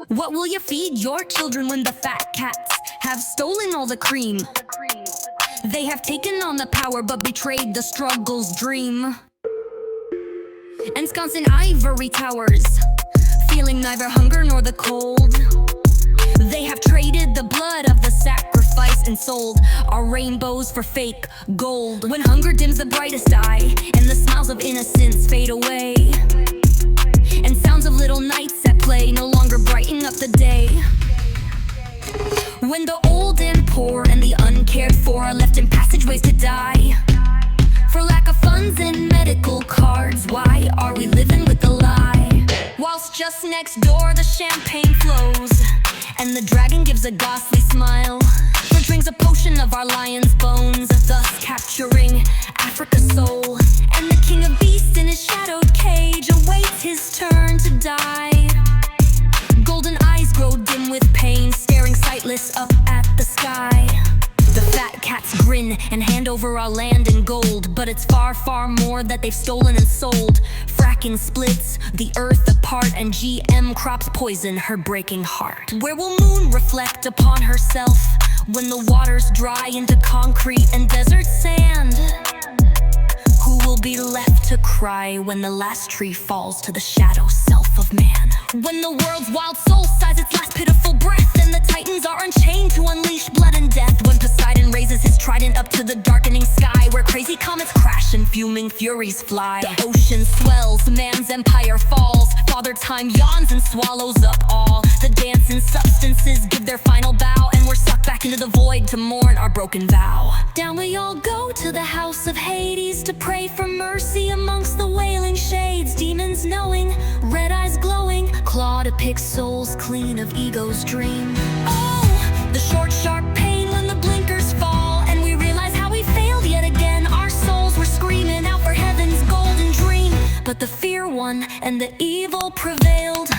What will you feed your children when the fat cats have stolen all the cream? They have taken on the power but betrayed the struggle's dream. Ensconced in ivory towers, feeling neither hunger nor the cold, they have traded the blood of the sacrifice and sold our rainbows for fake gold. When hunger dims the brightest eye and the smiles of innocence fade away, and sounds of little knights at play no longer brighten up the day. When the old and poor and the uncared for are left in passageways to die, for lack of funds and medical cards, why are we living with a lie? Whilst just next door the champagne flows and the dragon gives a ghastly smile, for drinks a potion of our lion's bones, thus capturing Africa's soul. And the king of beasts in his shadowed cage awaits his turn to die. Golden eyes grow dim with pain, staring sightless up at the sky. The fat cats grin and hand over our land and gold, but it's far, far more that they've stolen and sold. Fracking splits the earth apart and GM crops poison her breaking heart. Where will moon reflect upon herself when the waters dry into concrete and desert sand? Who will be left to cry when the last tree falls to the shadow self of man? When the world's wild soul sighs its last pitiful breath and the titans are unchained to unleash blood and death. When Poseidon raises his trident up to the darkening sky, where crazy comets crash and fuming furies fly. The ocean swells, man's empire falls, Father Time yawns and swallows up all. The dancing substances give their final bow, and we're sucked back into the void to mourn our broken vow. Down we all go to the house of Hades to pray for mercy amongst the wailing shades. Demons knowing, red eyes glowing, claw to pick souls clean of ego's dream. Oh, the short sharp pain when the blinkers fall and we realize how we failed yet again. Our souls were screaming out for heaven's golden dream, but the fear won and the evil prevailed,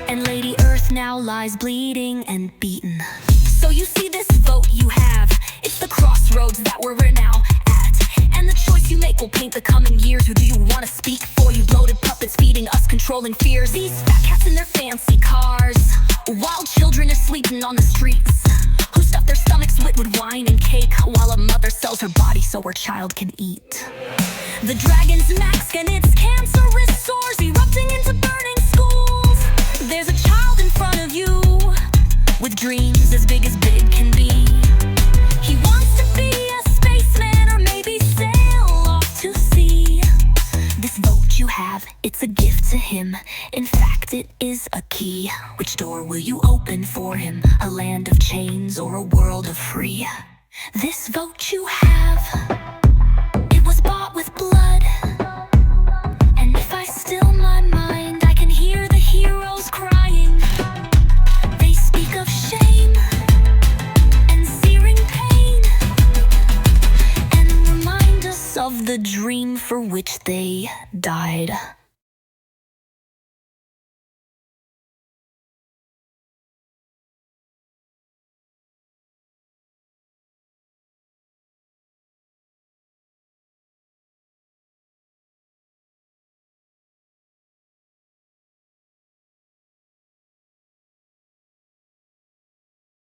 and Lady Earth now lies bleeding and beaten. So you see this vote you have, it's the crossroads that we're now at, and the choice you make will paint the coming years. Who do you want to speak for? You bloated puppets feeding us controlling fears. These fat cats in their fancy cars, while children are sleeping on the streets, who stuff their stomachs with wine and cake while a mother sells her body so her child can eat. The dragon's mask and its cancerous sores erupting into burning schools. There's a child in front of you with dreams as big can be. He wants to be a spaceman or maybe sail off to sea. This vote you have, it's a gift to him. In fact, it is a key. Which door will you open for him? A land of chains or a world of free? This vote you have, it was bought with blood. And if I still my mind, I can hear the heroes crying. They speak of shame and searing pain, and remind us of the dream for which they died.